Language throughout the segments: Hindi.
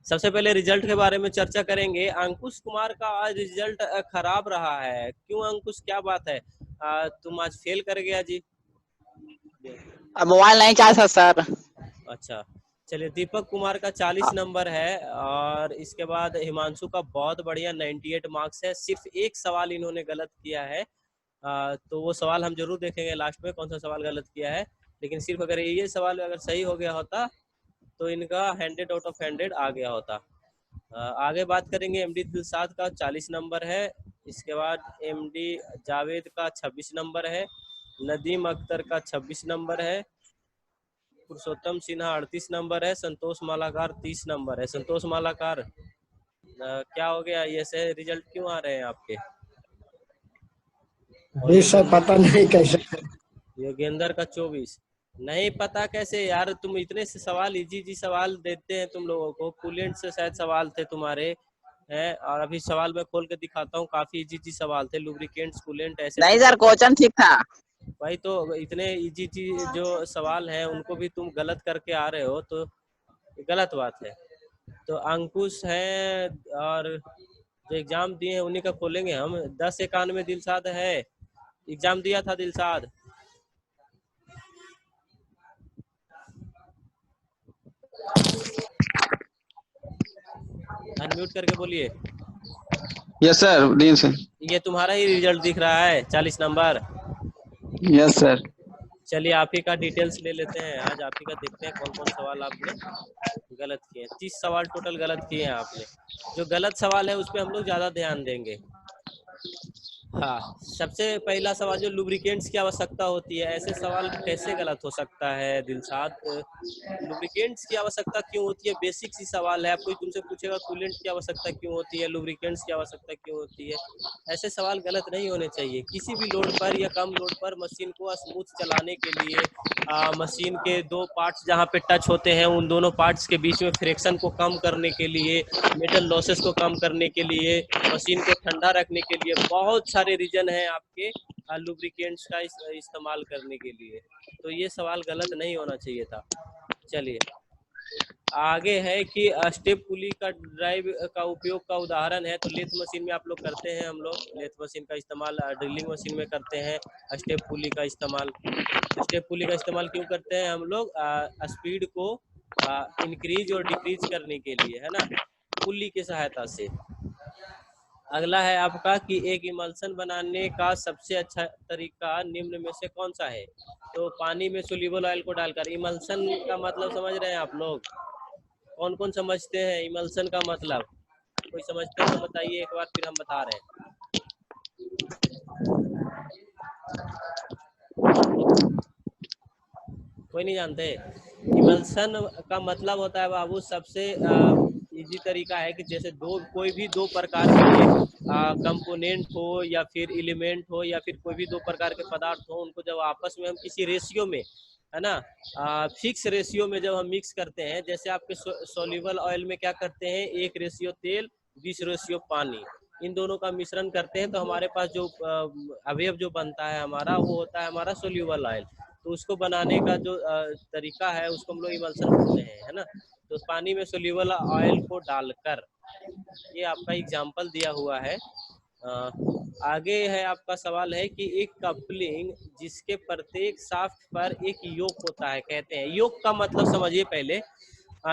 सबसे पहले रिजल्ट के बारे में चर्चा करेंगे। अंकुश कुमार का आज रिजल्ट खराब रहा है। क्यों अंकुश, क्या बात है? तुम आज फेल कर गया जी। मोबाइल नहीं चार्ज था सर। अच्छा, चलिए। दीपक कुमार का 40 नंबर है और इसके बाद हिमांशु का बहुत बढ़िया 98 मार्क्स है। सिर्फ एक सवाल इन्होंने गलत किया है, तो वो सवाल हम जरूर देखेंगे लास्ट में, कौन सा सवाल गलत किया है। लेकिन सिर्फ अगर ये सवाल अगर सही हो गया होता तो इनका 100 आउट ऑफ 100 आ गया होता। आगे बात करेंगे। एमडी दिलशाद का 40 नंबर है। इसके बाद एमडी जावेद का 26 नंबर है। नदीम अख्तर का 26 नंबर है। पुरुषोत्तम सिन्हा 38 नंबर है। संतोष मालाकार 30 नंबर है। संतोष मालाकार, क्या हो गया? ये से रिजल्ट क्यों आ रहे हैं आपके? और सर पता नहीं कैसे। योगेंद्र का 24। नहीं पता कैसे यार, तुम इतने से सवाल इजी सवाल देते हैं तुम लोगों को। कूलेंट से शायद सवाल थे तुम्हारे हैं, और अभी सवाल मैं खोल के दिखाता हूँ, काफी इजी सवाल थे। लुब्रिकेंट्स, कूलेंट, ऐसे नहीं सर, क्वेश्चन ठीक था भाई। तो इतने इजी जो सवाल हैं उनको भी तुम गलत करके आ रहे हो, तो गलत बात है। तो अंकुश है और जो एग्जाम दिए हैं उन्हीं का खोलेंगे हम। 1091 दिलशाद है, एग्जाम दिया था दिलशाद। अनम्यूट करके बोलिए। यस सर, दिन सर। ये तुम्हारा ही रिजल्ट दिख रहा है, 40 नंबर। Yes sir. चलिए आप ही का डिटेल्स ले लेते हैं। आज आप ही का देखते हैं कौन कौन सवाल आपने गलत किए हैं। 30 सवाल टोटल गलत किए हैं आपने। जो गलत सवाल है उस पर हम लोग ज़्यादा ध्यान देंगे। हाँ, सबसे पहला सवाल, जो लुब्रिकेंट्स की आवश्यकता होती है, ऐसे सवाल कैसे गलत हो सकता है दिलशाद? लुब्रिकेंट्स की आवश्यकता क्यों होती है? बेसिक सी सवाल है। आप कोई तुमसे पूछेगा कूलेंट की आवश्यकता क्यों होती है, लुब्रिकेंट्स की आवश्यकता क्यों होती है, ऐसे सवाल गलत नहीं होने चाहिए। किसी भी लोड पर या कम लोड पर मशीन को स्मूथ चलाने के लिए मशीन के दो पार्ट्स जहाँ पे टच होते हैं उन दोनों पार्ट्स के बीच में फ्रिक्शन को कम करने के लिए, मेटल लॉसेस को कम करने के लिए, मशीन को ठंडा रखने के लिए बहुत सारे रीजन हैं आपके लुब्रिकेंट्स का इस्तेमाल करने के लिए। तो ये सवाल गलत नहीं होना चाहिए था। चलिए आगे है कि स्टेप पुली का ड्राइव का उपयोग का उदाहरण है। तो लेथ मशीन में आप लोग करते हैं, हम लोग लेथ मशीन का इस्तेमाल ड्रिलिंग मशीन में करते हैं। स्टेप पुली का इस्तेमाल, स्टेप पुली का इस्तेमाल क्यों करते हैं हम लोग? स्पीड को इंक्रीज और डिक्रीज करने के लिए, है ना, पुली की सहायता से। अगला है आपका कि एक इमल्सन बनाने का सबसे अच्छा तरीका निम्न में से कौन सा है? तो पानी में सोल्यूबल ऑयल को डालकर। इमल्सन का मतलब समझ रहे हैं आप लोग? कौन कौन समझते हैं इमल्सन का मतलब? कोई समझते हैं तो बताइए एक बार, फिर हम बता रहे हैं। कोई नहीं जानते? इमल्सन का मतलब होता है बाबू, सबसे इजी तरीका है कि जैसे कोई भी दो प्रकार के कंपोनेंट हो या फिर एलिमेंट हो या फिर कोई भी दो प्रकार के पदार्थ हो, उनको जब आपस में हम किसी रेशियो में, है ना, फिक्स रेशियो में जब हम मिक्स करते हैं, जैसे आपके सोल्यूबल ऑयल में क्या करते हैं, 1 रेशियो तेल 20 रेशियो पानी, इन दोनों का मिश्रण करते हैं तो हमारे पास जो अवयव जो बनता है हमारा, वो होता है हमारा सोल्यूबल ऑयल। तो उसको बनाने का जो तरीका है उसको हम लोग इमल्सन बोलते हैं, है ना। तो पानी में सोल्यूबल ऑयल को डालकर, ये आपका एग्जाम्पल दिया हुआ है। आगे है आपका सवाल है कि एक कपलिंग जिसके प्रत्येक शाफ्ट पर एक योक होता है, कहते हैं। योक का मतलब समझिए पहले।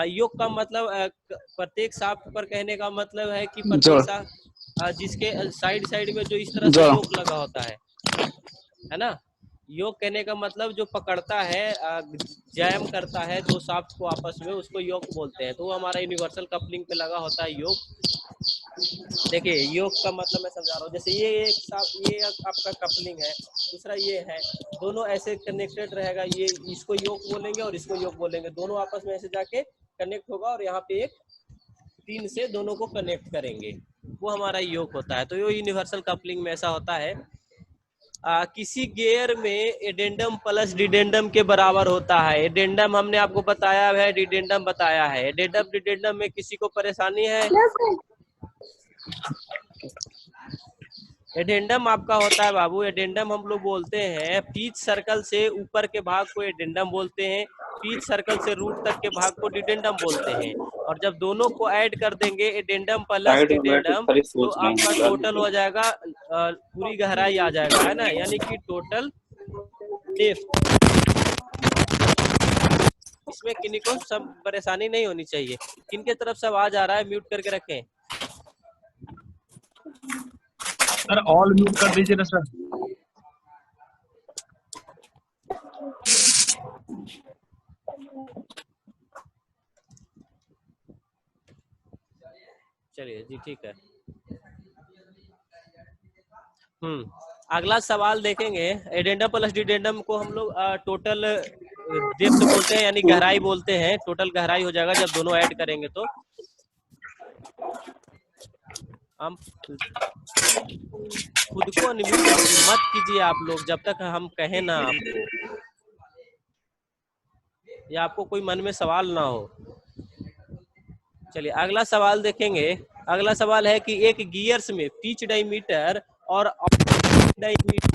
योक का मतलब प्रत्येक शाफ्ट पर कहने का मतलब है कि प्रत्येक शाफ्ट जिसके साइड साइड में जो इस तरह से योक लगा होता है ना। योक कहने का मतलब जो पकड़ता है, जैम करता है दो शाफ्ट को आपस में, उसको योक बोलते हैं। तो वो हमारा यूनिवर्सल कपलिंग पे लगा होता है योक। देखिए योक का मतलब मैं समझा रहा हूँ। जैसे ये एक शाफ्ट, ये आपका कपलिंग है, दूसरा ये है, दोनों ऐसे कनेक्टेड रहेगा। ये इसको योक बोलेंगे और इसको योक बोलेंगे, दोनों आपस में ऐसे जाके कनेक्ट होगा और यहाँ पे एक पिन से दोनों को कनेक्ट करेंगे, वो हमारा योक होता है। तो ये यूनिवर्सल कपलिंग में ऐसा होता है। किसी गियर में एडेंडम प्लस डिडेंडम के बराबर होता है। एडेंडम हमने आपको बताया है, डिडेंडम बताया है। एडेंडम डिडेंडम में किसी को परेशानी है? एडेंडम आपका होता है बाबू, एडेंडम हम लोग बोलते हैं पीच सर्कल से ऊपर के भाग को एडेंडम बोलते हैं, पीच सर्कल से रूट तक के भाग को डिडेंडम बोलते हैं। और जब दोनों को ऐड कर देंगे एडेंडम प्लस साइड में बैठ के डिडेंडम, खड़ी तो सोच रहे आपका हैं टोटल हो जाएगा पूरी गहराई आ जाएगा, है ना, यानी कि टोटल डेप्थ। इसमें किन्हीं को सब परेशानी नहीं होनी चाहिए। किनके तरफ से आवाज आ रहा है, म्यूट करके रखें। सर ऑल म्यूट कर दीजिए ना सर। चलिए जी, ठीक है। अगला सवाल देखेंगे। एडेंडम प्लस डिडेंडम को हम लोग टोटल डेप्थ बोलते हैं, यानी गहराई बोलते हैं। टोटल गहराई हो जाएगा जब दोनों ऐड करेंगे तो। हम खुद को अनम्यूट मत कीजिए आप लोग जब तक हम कहें ना आपको, या आपको कोई मन में सवाल ना हो। चलिए अगला सवाल देखेंगे। अगला सवाल है कि एक गियर्स में पिच डायमीटर और डायमीटर,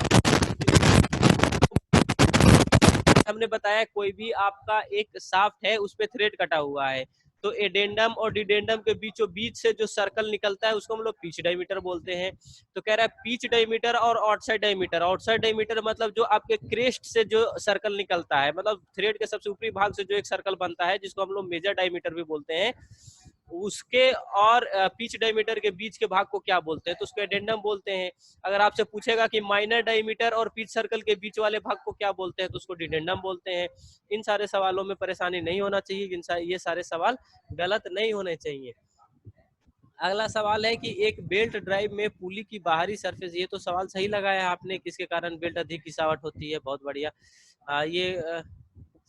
हमने बताया कोई भी आपका एक शाफ्ट है उस पे थ्रेड कटा हुआ है, तो एडेंडम और डिडेंडम के बीचों बीच से जो सर्कल निकलता है उसको हम लोग पिच डायमीटर बोलते हैं। तो कह रहा है पिच डायमीटर और आउटसाइड डायमीटर। आउटसाइड डायमीटर मतलब जो आपके क्रेस्ट से जो सर्कल निकलता है, मतलब थ्रेड के सबसे ऊपरी भाग से जो एक सर्कल बनता है जिसको हम लोग मेजर डायमीटर भी बोलते हैं, उसके और पिच डायमीटर के बीच के भाग को क्या बोलते हैं, तो उसको एडेंडम बोलते हैं। अगर आपसे पूछेगा कि माइनर डायमीटर और पिच सर्कल के बीच वाले भाग को क्या बोलते हैं, तो उसको डिडेंडम बोलते हैं। इन सारे सवालों में परेशानी नहीं होना चाहिए, ये सारे सवाल गलत नहीं होने चाहिए। अगला सवाल है कि एक बेल्ट ड्राइव में पुली की बाहरी सरफेस, ये तो सवाल सही लगाया है आपने, किसके कारण बेल्ट अधिक घिसावट होती है, बहुत बढ़िया।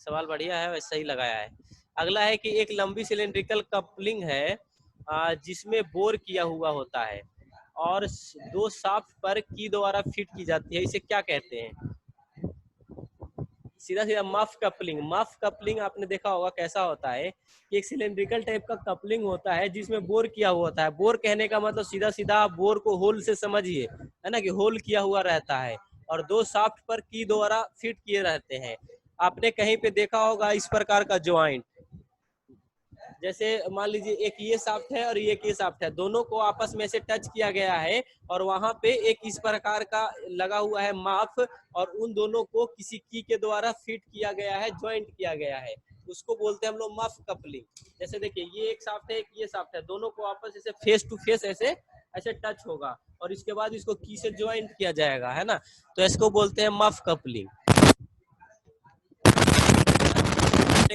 सवाल बढ़िया है, वैसे सही लगाया है। अगला है कि एक लंबी सिलेंड्रिकल कपलिंग है जिसमें बोर किया हुआ होता है और दो शाफ्ट पर की द्वारा फिट की जाती है, इसे क्या कहते हैं? सीधा सीधा मफ कपलिंग। मफ कपलिंग आपने देखा होगा कैसा होता है कि एक सिलेंड्रिकल टाइप का कपलिंग होता है जिसमें बोर किया हुआ होता है। बोर कहने का मतलब सीधा सीधा आप बोर को होल से समझिए, है ना, कि होल किया हुआ रहता है और दो शाफ्ट पर की द्वारा फिट किए रहते हैं। आपने कहीं पे देखा होगा इस प्रकार का ज्वाइंट, जैसे मान लीजिए एक ये शाफ्ट है और एक ये शाफ्ट है, दोनों को आपस में से टच किया गया है और वहां पे एक इस प्रकार का लगा हुआ है माफ, और उन दोनों को किसी की के द्वारा फिट किया गया है, ज्वाइंट किया गया है, उसको बोलते हैं हम लोग मफ कपलिंग। जैसे देखिए ये एक शाफ्ट है, एक ये शाफ्ट है, दोनों को आपस से फेस टू फेस ऐसे ऐसे टच होगा और इसके बाद इसको की से ज्वाइंट किया जाएगा, है ना, तो इसको बोलते हैं मफ कपलिंग।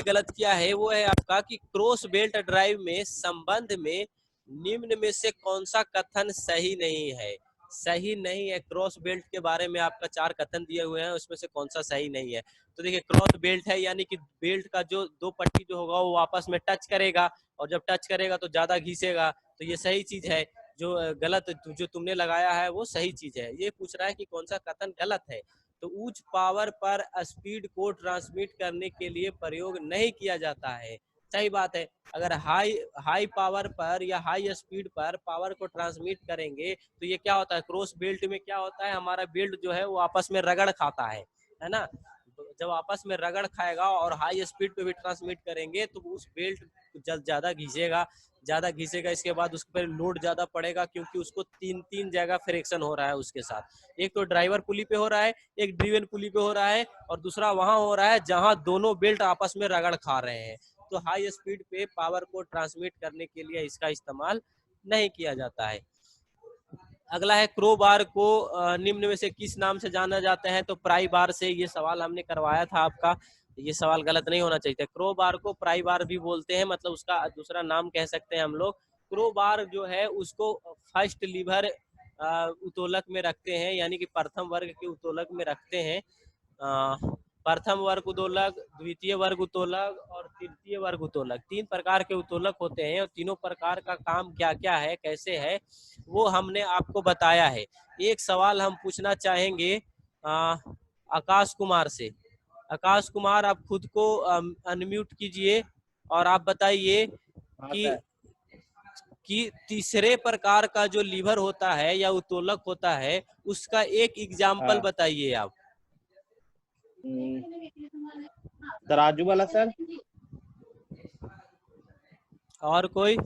गलत किया है वो है आपका कि क्रॉस बेल्ट ड्राइव में संबंध में निम्न में से कौन सा कथन सही नहीं है? सही नहीं है क्रॉस बेल्ट के बारे में आपका 4 कथन दिए हुए हैं, उसमें से कौन सा सही नहीं है? तो देखिए क्रॉस बेल्ट है यानी कि बेल्ट का जो दो पट्टी जो होगा वो आपस में टच करेगा और जब टच करेगा तो ज्यादा घिसेगा, तो ये सही चीज है। जो गलत जो तुमने लगाया है वो सही चीज है। ये पूछ रहा है कि कौन सा कथन गलत है, तो उच्च पावर पर स्पीड को ट्रांसमिट करने के लिए प्रयोग नहीं किया जाता है। सही बात है। अगर हाई पावर पर या हाई स्पीड पर पावर को ट्रांसमिट करेंगे तो ये क्या होता है, क्रॉस बेल्ट में क्या होता है, हमारा बेल्ट जो है वो आपस में रगड़ खाता है ना, जब आपस में रगड़ खाएगा और हाई स्पीड पे भी ट्रांसमिट करेंगे तो उस बेल्ट ज्यादा घिसेगा, इसके बाद उस पर लोड ज्यादा पड़ेगा क्योंकि उसको तीन जगह फ्रिक्शन हो रहा है उसके साथ। एक तो ड्राइवर पुली पे हो रहा है, एक ड्रिवन पुली पे हो रहा है और दूसरा वहां हो रहा है जहां दोनों बेल्ट आपस में रगड़ खा रहे हैं। तो हाई स्पीड पे पावर को ट्रांसमिट करने के लिए इसका इस्तेमाल नहीं किया जाता है। अगला है क्रो बार को निम्न में से किस नाम से जाना जाता है? तो प्राई बार से। ये सवाल हमने करवाया था आपका, ये सवाल गलत नहीं होना चाहिए। क्रो बार को प्राई बार भी बोलते हैं, मतलब उसका दूसरा नाम कह सकते हैं हम लोग। क्रो बार जो है उसको फर्स्ट लीवर उत्तोलक में रखते हैं, यानी कि प्रथम वर्ग के उत्तोलक में रखते हैं। प्रथम वर्ग उत्तोलक, द्वितीय वर्ग उत्तोलक और तृतीय वर्ग उत्तोलक, 3 प्रकार के उत्तोलक होते हैं और तीनों प्रकार का काम क्या क्या है, कैसे है, वो हमने आपको बताया है। एक सवाल हम पूछना चाहेंगे आकाश कुमार से। आकाश कुमार, आप खुद को अनम्यूट कीजिए और आप बताइए कि तीसरे प्रकार का जो लीवर होता है या उत्तोलक होता है उसका एक एग्जाम्पल बताइए आप। तराजू वाला सर। और कोई?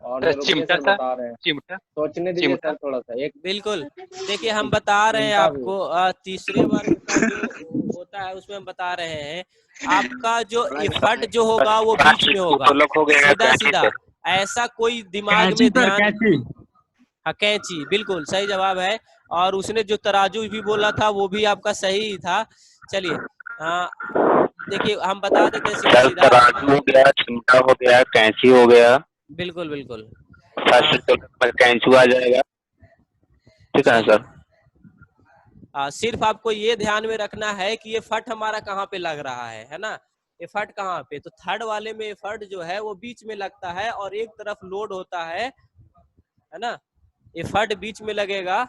और सर, जो रुकिए चिमटा सर सर, बता रहे हैं, चिमटा सोचने दीजिए चिमटा सर थोड़ा सा। एक बिल्कुल। देखिए हम बता रहे हैं चिमटा भी। आपको, तीसरे वर्ग का जो होता है उसमें हम बता रहे हैं आपका जो इफर्ट जो होगा वो बीच में होगा, सीधा सीधा। ऐसा कोई दिमाग कैंची में सर, ध्यान, कैंची। हाँ कैंची, बिल्कुल सही जवाब है। और उसने जो तराजू भी बोला था वो भी आपका सही ही था। चलिए देखिए हम बता देते हैं सीधा सीधा। तराजू हो गया, चिमटा हो गया, कैंची हो गया, बिल्कुल बिल्कुल। कैंचू आ जाएगा। ठीक है चलिए सर। सिर्फ आपको ये ध्यान में रखना है कि ये फट हमारा कहाँ पे लग रहा है ना। ये फट कहाँ पे, तो थर्ड वाले में फट जो है वो बीच में लगता है और एक तरफ लोड होता है ना। ये फट बीच में लगेगा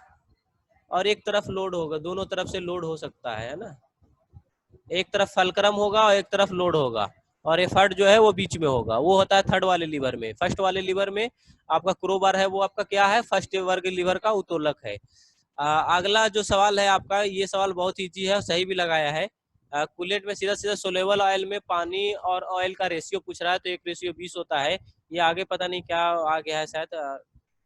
और एक तरफ लोड होगा, दोनों तरफ से लोड हो सकता है ना। एक तरफ फलक्रम होगा और एक तरफ लोड होगा, और ये फट जो है वो बीच में होगा, वो होता है थर्ड वाले लीवर में। फर्स्ट वाले लीवर में आपका क्रोबार है वो आपका क्या है, फर्स्ट वर्ग लीवर का उत्तोलक है। अगला जो सवाल है आपका, ये सवाल बहुत इजी है, सही भी लगाया है। कूलेंट में सीधा सीधा सोलेबल ऑयल में पानी और ऑयल का रेशियो पूछ रहा है, तो 1:20 होता है। ये आगे पता नहीं क्या आ गया है, शायद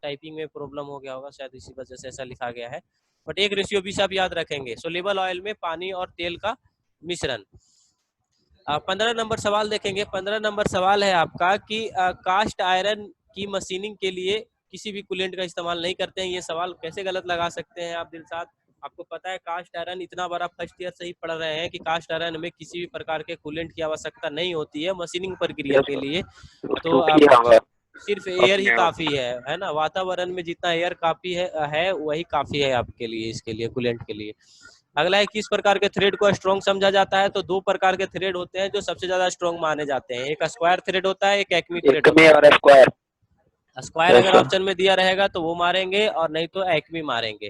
टाइपिंग में प्रॉब्लम हो गया होगा, शायद इसी वजह से ऐसा लिखा गया है। बट 1:20 आप याद रखेंगे, सोलेबल ऑयल में पानी और तेल का मिश्रण। 15 नंबर सवाल देखेंगे। 15 नंबर सवाल है आपका कि कास्ट आयरन की मशीनिंग के लिए किसी भी कूलेंट का इस्तेमाल नहीं करते हैं। ये सवाल कैसे गलत लगा सकते हैं आप दिलशाद? आपको पता है कास्ट आयरन, इतना बार आप फर्स्ट ईयर से ही पढ़ रहे हैं कि कास्ट आयरन में किसी भी प्रकार के कूलेंट की आवश्यकता नहीं होती है मशीनिंग प्रक्रिया के लिए। तो आप सिर्फ एयर ही काफी है ना। वातावरण में जितना एयर काफी है वही काफी है आपके लिए, इसके लिए कूलेंट के लिए। अगला है, किस प्रकार के थ्रेड को स्ट्रॉन्ग समझा जाता है? तो दो प्रकार के थ्रेड होते हैं जो सबसे ज्यादा स्ट्रॉन्ग माने जाते हैं, एक स्क्वायर थ्रेड होता है, एक एक्मी थ्रेड होता है। स्क्वायर अगर ऑप्शन में दिया रहेगा तो वो मारेंगे और नहीं तो एक्मी मारेंगे।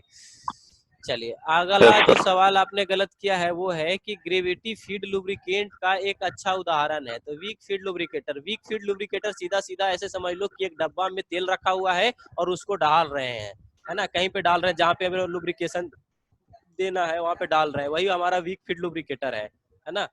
चलिए अगला जो सवाल आपने गलत किया है वो है कि ग्रेविटी फीड लुब्रिकेंट का एक अच्छा उदाहरण है, तो wick feed lubricator. Wick feed lubricator सीधा सीधा ऐसे समझ लो कि एक डब्बा में तेल रखा हुआ है और उसको डाल रहे हैं, है ना, कहीं पे डाल रहे हैं जहाँ पे हमें लुब्रिकेशन देना है वहां पे डाल रहे हैं, वही हमारा वीक फीड लुब्रिकेटर है ना।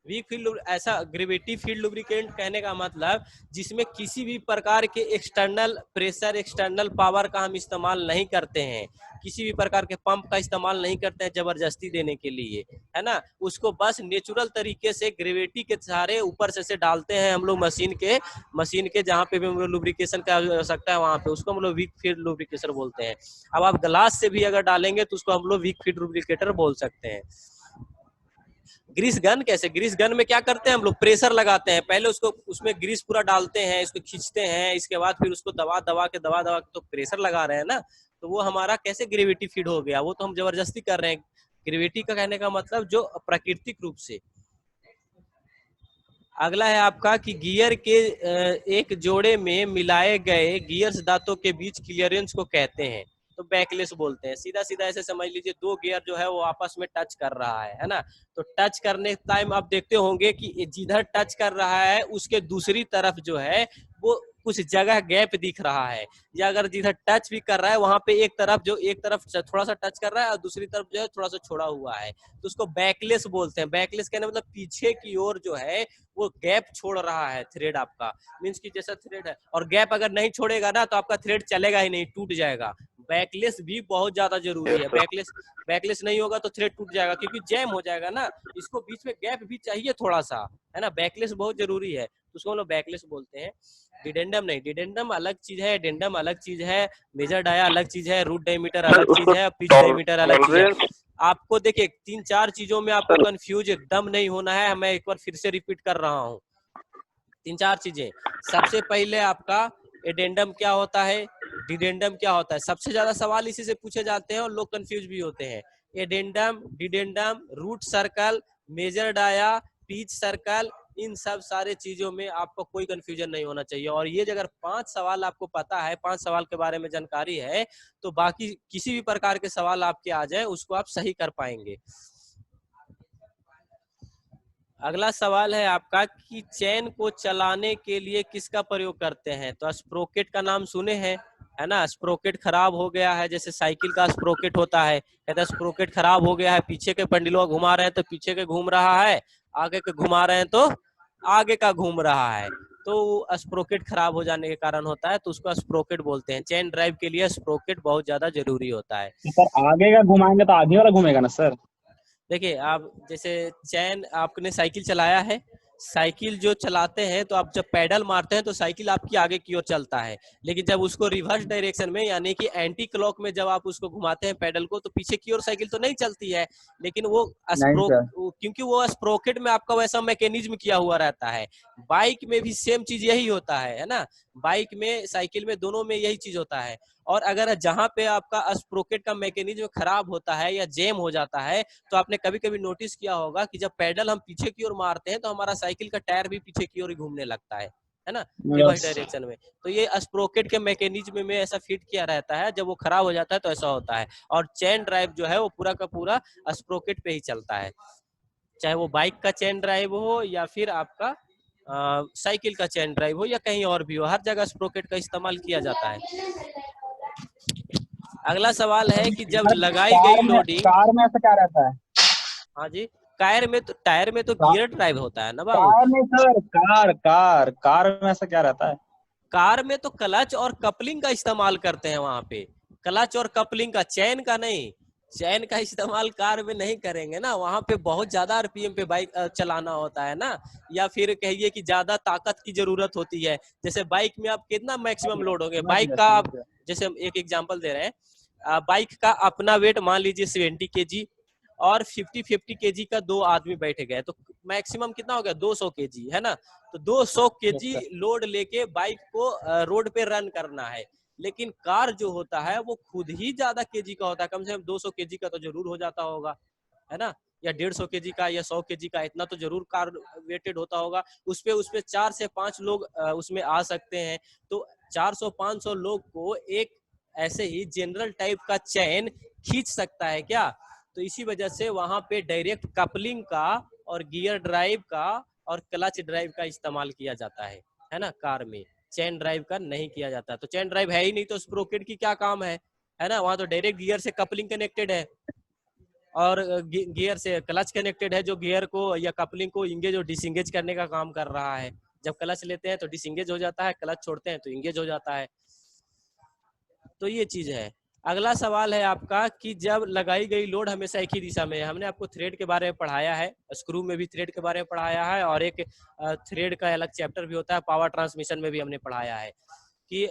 वीक फील्ड ऐसा ग्रेविटी फील्ड लुब्रिकेंट कहने का मतलब जिसमें किसी भी प्रकार के एक्सटर्नल प्रेशर, एक्सटर्नल पावर का हम इस्तेमाल नहीं करते हैं, किसी भी प्रकार के पंप का इस्तेमाल नहीं करते हैं जबरदस्ती देने के लिए, है ना। उसको बस नेचुरल तरीके से ग्रेविटी के सहारे ऊपर से डालते हैं हम लोग मशीन के जहाँ पे भी हम लोग लुब्रिकेशन का आवश्यकता है वहां पे, उसको हम लोग वीक फील्ड लुब्रिकेशन बोलते हैं। अब आप ग्लास से भी अगर डालेंगे तो उसको हम लोग वीक फील्ड लुब्रिकेटर बोल सकते हैं। ग्रीस गन कैसे, ग्रीस गन में क्या करते हैं हम लोग, प्रेशर लगाते हैं, पहले उसको उसमें ग्रीस पूरा डालते हैं, इसको खींचते हैं, इसके बाद फिर उसको दबा दबा के तो प्रेशर लगा रहे हैं ना, तो वो हमारा कैसे ग्रेविटी फीड हो गया, वो तो हम जबरदस्ती कर रहे हैं। ग्रेविटी का कहने का मतलब जो प्राकृतिक रूप से। अगला है आपका कि गियर के एक जोड़े में मिलाए गए गियर्स दांतों के बीच क्लियरेंस को कहते हैं, तो बैकलेस बोलते हैं। सीधा सीधा ऐसे समझ लीजिए दो गियर जो है वो आपस में टच कर रहा है ना, तो टच करने टाइम आप देखते होंगे कि जिधर टच कर रहा है उसके दूसरी तरफ जो है वो कुछ जगह गैप दिख रहा है, या अगर जिधर टच भी कर रहा है वहां पे एक तरफ थोड़ा सा टच कर रहा है और दूसरी तरफ जो है थोड़ा सा छोड़ा हुआ है, तो उसको बैकलेस बोलते हैं। बैकलेस कहने मतलब पीछे की ओर जो है वो गैप छोड़ रहा है थ्रेड आपका, मीन्स कि जैसा थ्रेड है, और गैप अगर नहीं छोड़ेगा ना तो आपका थ्रेड चलेगा ही नहीं, टूट जाएगा। बैकलेस भी बहुत ज्यादा जरूरी है। बैकलेस नहीं होगा तो थ्रेड टूट जाएगा क्योंकि जैम हो जाएगा ना, इसको बीच में गैप भी चाहिए थोड़ा सा, है ना। बैकलेस बहुत जरूरी है, तो उसको हम लोग बैकलेस बोलते हैं। डिडेंडम नहीं, डिडेंडम अलग चीज है, एडेंडम अलग चीज है, मेजर डाया अलग चीज है, रूट डायमीटर अलग चीज है, पिच डायमीटर अलग चीज है। आपको देखिए 3-4 चीजों में आपको कंफ्यूज एकदम नहीं होना है, मैं एक बार फिर से रिपीट कर रहा हूँ। 3-4 चीजें। सबसे पहले आपका एडेंडम क्या होता है, डिडेंडम क्या होता है, सबसे ज्यादा सवाल इसी से पूछे जाते हैं और लोग कंफ्यूज भी होते हैं। Addendum, dedendum, root circle, major dia, pitch circle, इन सब सारे चीजों में आपको कोई कंफ्यूजन नहीं होना चाहिए। और ये अगर 5 सवाल आपको पता है, 5 सवाल के बारे में जानकारी है, तो बाकी किसी भी प्रकार के सवाल आपके आ जाए उसको आप सही कर पाएंगे। अगला सवाल है आपका कि चैन को चलाने के लिए किसका प्रयोग करते हैं? तो स्प्रोकेट का नाम सुने हैं, है ना, स्प्रोकेट खराब हो गया है, जैसे साइकिल का स्प्रोकेट होता है, कहता है स्प्रोकेट खराब हो गया है, पीछे के पंडिलों घुमा रहे हैं तो पीछे के घूम रहा है, आगे के घुमा रहे हैं तो आगे का घूम रहा है, तो स्प्रोकेट खराब हो जाने के कारण होता है, तो उसको स्प्रोकेट बोलते हैं। चेन ड्राइव के लिए स्प्रोकेट बहुत ज्यादा जरूरी होता है। सर आगे का घुमाएंगे तो आगे वाला घूमेगा ना सर? देखिए, आप जैसे चैन, आपने साइकिल चलाया है, साइकिल जो चलाते हैं तो आप जब पेडल मारते हैं तो साइकिल आपकी आगे की ओर चलता है, लेकिन जब उसको रिवर्स डायरेक्शन में यानी कि एंटी क्लॉक में जब आप उसको घुमाते हैं पेडल को, तो पीछे की ओर साइकिल तो नहीं चलती है, लेकिन वो नहीं सर। क्योंकि वो स्प्रोकेट में आपका वैसा मैकेनिज्म किया हुआ रहता है। बाइक में भी सेम चीज यही होता है ना, बाइक में साइकिल में दोनों में यही चीज होता है। और अगर जहां पे आपका स्प्रोकेट का मैकेनिज्म खराब होता है या जैम हो जाता है, तो आपने कभी कभी नोटिस किया होगा कि जब पेडल हम पीछे की ओर मारते हैं तो हमारा साइकिल का टायर भी पीछे की ओर ही घूमने लगता है ना, रिवर्स डायरेक्शन में। तो ये स्प्रोकेट के मैकेनिज्म में ऐसा फिट किया रहता है, जब वो खराब हो जाता है तो ऐसा होता है। और चेन ड्राइव जो है वो पूरा का पूरा स्प्रोकेट पे ही चलता है, चाहे वो बाइक का चेन ड्राइव हो या फिर आपका साइकिल का चेन ड्राइव हो या कहीं और भी हो, हर जगह स्प्रोकेट का इस्तेमाल किया जाता है। अगला सवाल है कि जब लगाई गई लोडिंग, कार में ऐसा क्या रहता है? हाँ जी, टायर में तो गियर ड्राइव होता है ना बाबू। कार नहीं सर, कार में ऐसा क्या रहता है? कार में तो क्लच और कपलिंग का इस्तेमाल करते हैं, वहां पे क्लच और कपलिंग का, चैन का नहीं। चैन का इस्तेमाल कार में नहीं करेंगे ना, वहां पे बहुत ज्यादा आरपीएम पे बाइक चलाना होता है ना, या फिर कहिए कि ज्यादा ताकत की जरूरत होती है। जैसे बाइक में आप कितना मैक्सिमम लोड होगे, बाइक का आप, जैसे हम एक एग्जांपल दे रहे हैं, बाइक का अपना वेट मान लीजिए 70 केजी और 50 केजी का दो आदमी बैठे गए, तो मैक्सिमम कितना हो गया 200 केजी, है ना। तो 200 केजी लोड लेके बाइक को रोड पे रन करना है। लेकिन कार जो होता है वो खुद ही ज्यादा केजी का होता है, कम से कम 200 केजी का तो जरूर हो जाता होगा, है ना, या 150 केजी का या 100 केजी का, इतना तो जरूर कार वेटेड होता होगा। उसपे 4 से 5 लोग उसमें आ सकते हैं। तो 400-500 लोग को एक ऐसे ही जनरल टाइप का चैन खींच सकता है क्या। तो इसी वजह से वहां पे डायरेक्ट कपलिंग का और गियर ड्राइव का और क्लच ड्राइव का इस्तेमाल किया जाता है ना, कार में चैन ड्राइव का नहीं किया जाता। तो चैन ड्राइव है ही नहीं तो स्प्रोकेट की क्या काम है ना, वहां तो डायरेक्ट गियर से कपलिंग कनेक्टेड है और गियर से क्लच कनेक्टेड है, जो गियर को या कपलिंग को इंगेज और डिसंगेज करने का काम कर रहा है। जब क्लच लेते हैं तो डिसंगेज हो जाता है, क्लच छोड़ते हैं तो इंगेज हो जाता है। तो ये चीज है। अगला सवाल है आपका कि जब लगाई गई लोड हमेशा एक ही दिशा में है। हमने आपको थ्रेड के बारे में पढ़ाया है, स्क्रू में भी थ्रेड के बारे में पढ़ाया है, और एक थ्रेड का अलग चैप्टर भी होता है, पावर ट्रांसमिशन में भी हमने पढ़ाया है कि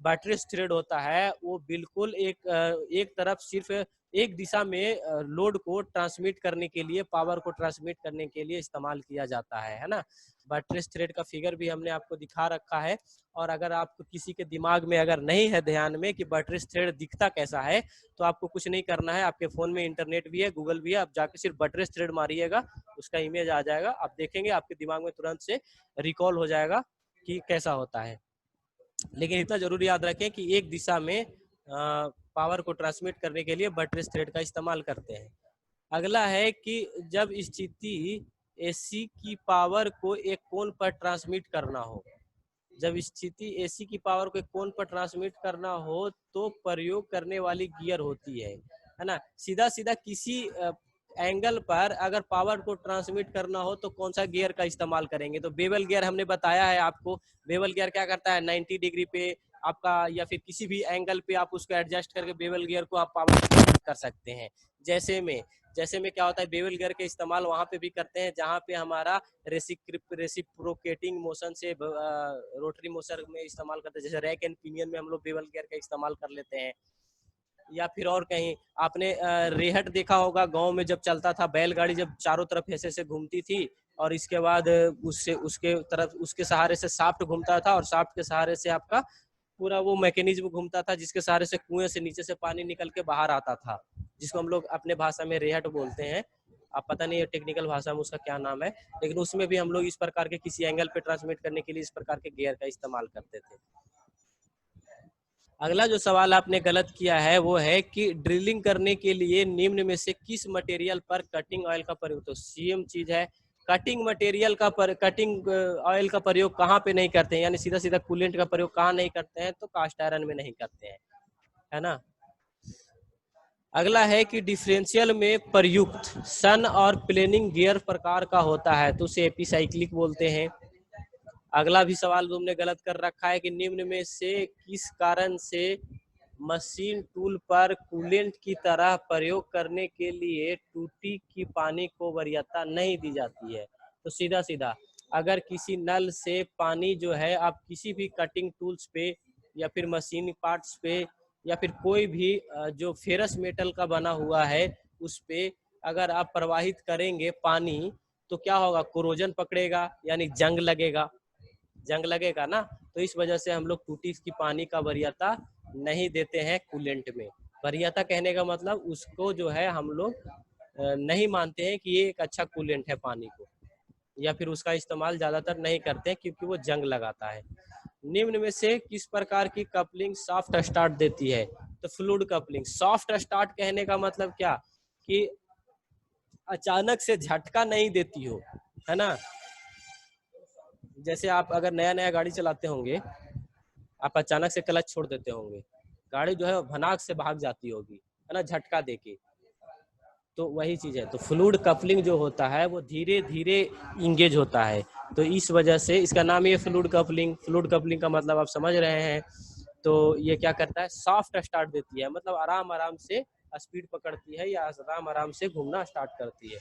बैटरी थ्रेड होता है वो बिल्कुल एक तरफ सिर्फ एक दिशा में लोड को ट्रांसमिट करने के लिए, पावर को ट्रांसमिट करने के लिए इस्तेमाल किया जाता है ना। बटरेस थ्रेड का फिगर भी हमने आपको दिखा रखा है। और अगर आपको किसी के दिमाग में अगर नहीं है ध्यान में कि बटरेस थ्रेड दिखता कैसा है, तो आपको कुछ नहीं करना है, आपके फोन में इंटरनेट भी है, गूगल भी है, आप जाके सिर्फ बटरेस थ्रेड मारिएगा, उसका इमेज आ जाएगा, आप देखेंगे आपके दिमाग में तुरंत से रिकॉल हो जाएगा कि कैसा होता है। लेकिन इतना जरूर याद रखें कि एक दिशा में पावर को ट्रांसमिट करने के लिए बटरेस थ्रेड का इस्तेमाल करते हैं। अगला है कि जब स्थिति एसी की पावर को एक कोण पर ट्रांसमिट करना हो, जब स्थिति एसी की पावर को एक कोण पर ट्रांसमिट करना हो तो प्रयोग करने वाली गियर होती है ना। सीधा सीधा किसी एंगल पर अगर पावर को ट्रांसमिट करना हो तो कौन सा गियर का इस्तेमाल करेंगे, तो बेवल गियर हमने बताया है आपको। बेवल गियर क्या करता है, 90 डिग्री पे आपका या फिर किसी भी एंगल पे आप उसको एडजस्ट करके बेवल गियर को आप पावर कर सकते हैं। जैसे में क्या होता है, बेवल गियर के इस्तेमाल वहां पे भी करते हैं जहां पे हमारा रेसिप्रोकेटिंग मोशन से रोटरी मोशन में इस्तेमाल करते हैं, जैसे रैक एंड पिनियन में हम लोग बेवल गियर का इस्तेमाल कर लेते हैं। या फिर और कहीं आपने रेहट देखा होगा, गांव में जब चलता था बैलगाड़ी, जब चारों तरफ ऐसे से घूमती थी और इसके बाद उसके सहारे से शाफ्ट घूमता था, और शाफ्ट के सहारे से आपका पूरा वो मैकेनिज्म घूमता था, जिसके सहारे से कुएं से नीचे से पानी निकल के बाहर आता था, जिसको हम लोग अपने भाषा में रेहट बोलते हैं। आप पता नहीं है टेक्निकल भाषा में उसका क्या नाम है, लेकिन उसमें भी हम लोग इस प्रकार के किसी एंगल पे ट्रांसमिट करने के लिए इस प्रकार के गियर का इस्तेमाल करते थे। अगला जो सवाल आपने गलत किया है वो है कि ड्रिलिंग करने के लिए निम्न में से किस मटेरियल पर कटिंग ऑयल का प्रयोग, तो सेम चीज है, कटिंग मटेरियल का कटिंग ऑयल का प्रयोग कहाँ पे नहीं करते हैं, यानी सीधा सीधा कूलेंट का प्रयोग कहाँ नहीं करते हैं, तो कास्ट आयरन में नहीं करते हैं, है ना। अगला है कि डिफरेंशियल में प्रयुक्त सन और प्लेनिंग गियर प्रकार का होता है, तो उसे एपिसाइक्लिक बोलते हैं। अगला भी सवाल तुमने गलत कर रखा है कि निम्न में से किस कारण से मशीन टूल पर कूलेंट की तरह प्रयोग करने के लिए टूटी की पानी को वरीयता नहीं दी जाती है। तो सीधा सीधा अगर किसी नल से पानी जो है आप किसी भी कटिंग टूल्स पे या फिर मशीन पार्ट्स पे या फिर कोई भी जो फेरस मेटल का बना हुआ है उस पे अगर आप प्रवाहित करेंगे पानी, तो क्या होगा, कोरोजन पकड़ेगा, यानी जंग लगेगा ना। तो इस वजह से हम लोग टूटी की पानी का वरीयता नहीं देते हैं कूलेंट में। वरीयता कहने का मतलब उसको जो है हम लोग नहीं मानते हैं कि ये एक अच्छा कूलेंट है पानी को, या फिर उसका इस्तेमाल ज्यादातर नहीं करते हैं क्योंकि वो जंग लगाता है। निम्न में से किस प्रकार की कपलिंग सॉफ्ट स्टार्ट देती है, तो फ्लूइड कपलिंग। सॉफ्ट स्टार्ट कहने का मतलब क्या, कि अचानक से झटका नहीं देती हो, है ना। जैसे आप अगर नया नया गाड़ी चलाते होंगे, आप अचानक से क्लच छोड़ देते होंगे, गाड़ी जो है भनाक से भाग जाती होगी, है ना, झटका देके। तो वही चीज है। तो फ्लूइड कपलिंग जो होता है वो धीरे धीरे इंगेज होता है, तो इस वजह से इसका नाम ये फ्लूइड कपलिंग। फ्लूइड कपलिंग का मतलब आप समझ रहे हैं। तो ये क्या करता है, सॉफ्ट स्टार्ट देती है, मतलब आराम आराम से स्पीड पकड़ती है या आराम आराम से घूमना स्टार्ट करती है।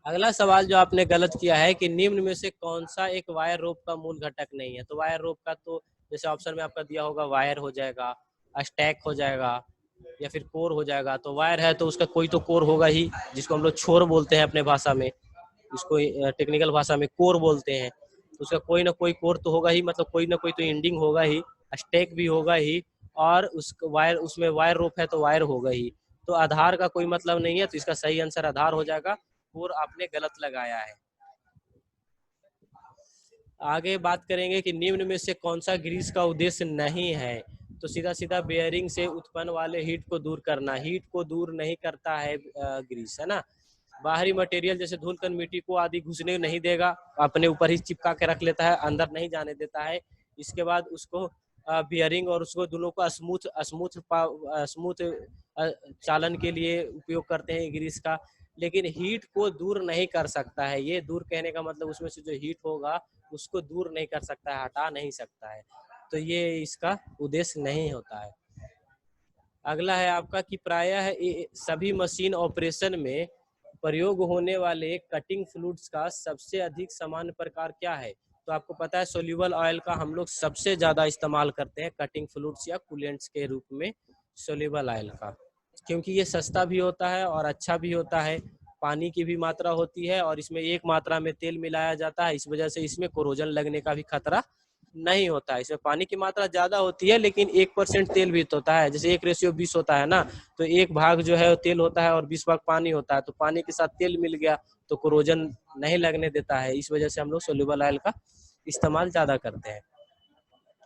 अगला सवाल जो आपने गलत किया है कि निम्न में से कौन सा एक वायर रोप का मूल घटक नहीं है। तो वायर रोप का तो जैसे ऑप्शन में आपका दिया होगा, वायर हो जाएगा, स्टैक हो जाएगा या फिर कोर हो जाएगा। तो वायर है तो उसका कोई तो कोर होगा ही, जिसको हम लोग छोर बोलते हैं अपने भाषा में, इसको टेक्निकल भाषा में कोर बोलते हैं। तो उसका कोई ना कोई कोर तो होगा ही, मतलब कोई ना कोई तो एंडिंग होगा ही, स्टैक भी होगा ही, और उस वायर, उसमें वायर रोप है तो वायर होगा ही। तो आधार का कोई मतलब नहीं है, तो इसका सही आंसर आधार हो जाएगा। कोर आपने गलत लगाया है। आगे बात करेंगे कि निम्न में से कौन सा ग्रीस का उद्देश्य नहीं है। तो सीधा सीधा बेयरिंग से उत्पन्न वाले हीट को दूर करना। हीट को दूर नहीं करता है ग्रीस, है ना। बाहरी मटेरियल जैसे धूल कण मिट्टी को आदि घुसने नहीं देगा, अपने ऊपर ही चिपका के रख लेता है, अंदर नहीं जाने देता है। इसके बाद उसको बियरिंग और उसको दोनों को स्मूथ चालन के लिए उपयोग करते हैं ग्रीस का। लेकिन हीट को दूर नहीं कर सकता है। ये दूर कहने का मतलब उसमें से जो हीट होगा उसको दूर नहीं कर सकता है, हटा नहीं सकता है, तो ये इसका उद्देश्य नहीं होता है। अगला है आपका कि प्रायः सभी मशीन ऑपरेशन में प्रयोग होने वाले कटिंग फ्लूइड्स का सबसे अधिक सामान्य प्रकार क्या है। तो आपको पता है सोल्यूबल ऑयल का हम लोग सबसे ज्यादा इस्तेमाल करते हैं कटिंग फ्लूइड्स या कूलेंट्स के रूप में, सोल्यूबल ऑयल का, क्योंकि ये सस्ता भी होता है और अच्छा भी होता है। पानी की भी मात्रा होती है और इसमें एक मात्रा में तेल मिलाया जाता है, इस वजह से इसमें कोरोजन लगने का भी खतरा नहीं होता है। इसमें पानी की मात्रा ज्यादा होती है लेकिन 1% तेल भी तो होता है। जैसे 1:20 होता है ना, तो 1 भाग जो है तेल होता है और 20 भाग पानी होता है। तो पानी के साथ तेल मिल गया तो कोरोजन नहीं लगने देता है, इस वजह से हम लोग सोल्यूबल ऑयल का इस्तेमाल ज्यादा करते हैं।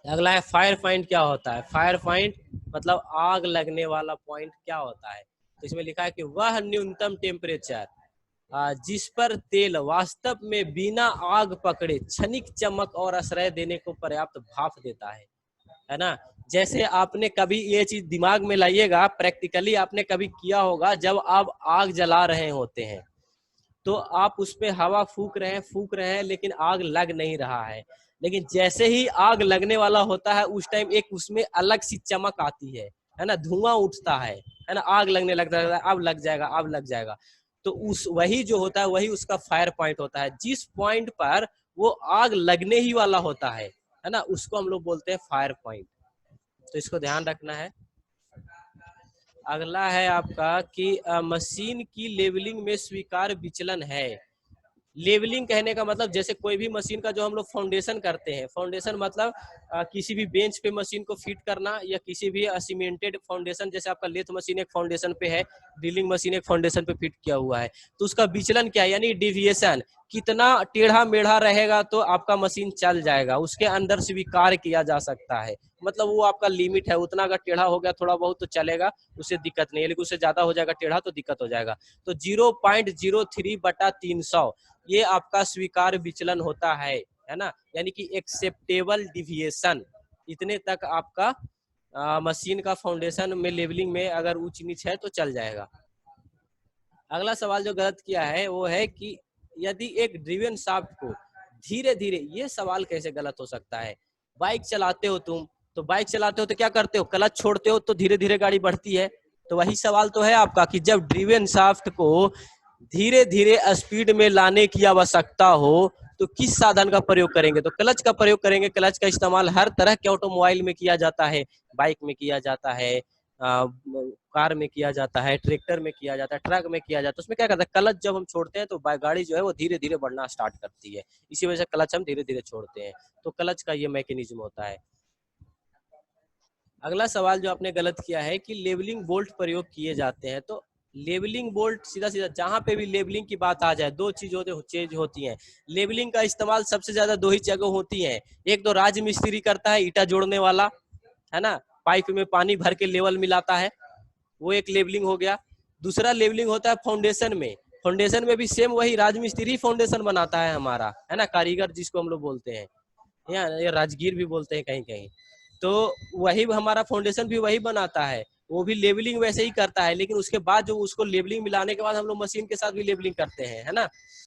अगला है फायर पॉइंट क्या होता है। फायर पॉइंट मतलब आग लगने वाला पॉइंट क्या होता है। तो इसमें लिखा है कि वह न्यूनतम टेम्परेचर जिस पर तेल वास्तव में बिना आग पकड़े क्षणिक चमक और आश्रय देने को पर्याप्त भाप देता है ना। जैसे आपने कभी ये चीज दिमाग में लाइएगा, प्रैक्टिकली आपने कभी किया होगा, जब आप आग जला रहे होते हैं तो आप उस पे हवा फूक रहे हैं लेकिन आग लग नहीं रहा है। लेकिन जैसे ही आग लगने वाला होता है उस टाइम एक उसमें अलग सी चमक आती है ना, धुआं उठता है ना, आग लगने लगता है, अब लग जाएगा अब लग जाएगा। तो उस वही जो होता है वही उसका फायर पॉइंट होता है। जिस पॉइंट पर वो आग लगने ही वाला होता है ना, उसको हम लोग बोलते हैं फायर पॉइंट। तो इसको ध्यान रखना है। अगला है आपका कि मशीन की लेवलिंग में स्वीकार्य विचलन है। लेवलिंग कहने का मतलब जैसे कोई भी मशीन का जो हम लोग फाउंडेशन करते हैं, फाउंडेशन मतलब किसी भी बेंच पे मशीन को फिट करना या किसी भी सीमेंटेड फाउंडेशन, जैसे आपका लेथ मशीन एक फाउंडेशन पे है, ड्रिलिंग मशीन एक फाउंडेशन पे फिट किया हुआ है, तो उसका विचलन क्या है, यानी डिविएशन, कितना टेढ़ा मेढ़ा रहेगा तो आपका मशीन चल जाएगा, उसके अंदर स्वीकार किया जा सकता है। मतलब वो आपका लिमिट है, उतना अगर टेढ़ा हो गया थोड़ा बहुत तो चलेगा, उससे दिक्कत नहीं है, लेकिन उससे ज्यादा हो जाएगा टेढ़ा तो दिक्कत हो जाएगा। तो 0.03/300 ये आपका स्वीकार विचलन होता है ना, यानी कि एक्सेप्टेबल डिविएशन। इतने तक आपका मशीन का फाउंडेशन में लेवलिंग में अगर ऊंच नीच है तो चल जाएगा। अगला सवाल जो गलत किया है वो है कि यदि एक ड्रिवन शाफ्ट को धीरे धीरे, ये सवाल कैसे गलत हो सकता है? बाइक चलाते हो तुम, तो बाइक चलाते हो तो क्या करते हो, क्लच छोड़ते हो तो धीरे धीरे गाड़ी बढ़ती है। तो वही सवाल तो है आपका कि जब ड्रिवन शाफ्ट को धीरे धीरे स्पीड में लाने की आवश्यकता हो तो किस साधन का प्रयोग करेंगे? तो क्लच का प्रयोग करेंगे। क्लच का इस्तेमाल हर तरह के ऑटोमोबाइल में किया जाता है, बाइक में किया जाता है, कार में किया जाता है, ट्रैक्टर में किया जाता है, ट्रक में किया जाता है। उसमें क्या करता है, क्लच जब हम छोड़ते हैं तो गाड़ी जो है वो धीरे धीरे बढ़ना स्टार्ट करती है, इसी वजह से क्लच हम धीरे धीरे छोड़ते हैं। तो क्लच का ये मैकेनिज्म होता है। अगला सवाल जो आपने गलत किया है कि लेवलिंग बोल्ट प्रयोग किए जाते हैं। तो लेवलिंग बोल्ट सीधा सीधा जहां पे भी लेवलिंग की बात आ जाए, दो चीज होती हैं। लेवलिंग का इस्तेमाल सबसे ज्यादा दो ही जगह होती है, एक तो राजमिस्त्री करता है, ईटा जोड़ने वाला है ना, पाइप में पानी भर के लेवल मिलाता है, वो एक लेवलिंग हो गया। दूसरा लेवलिंग होता है फाउंडेशन में। फाउंडेशन में भी सेम वही राजमिस्त्री फाउंडेशन बनाता है हमारा, है ना, कारीगर जिसको हम लोग बोलते हैं, या राजगीर भी बोलते हैं कहीं कहीं। तो वही हमारा फाउंडेशन भी वही बनाता है, वो भी लेवलिंग वैसे ही करता है, लेकिन उसके बाद जो उसको लेवलिंग मिलाने के बाद हम लोग मशीन के साथ भी लेवलिंग करते हैं, है ना।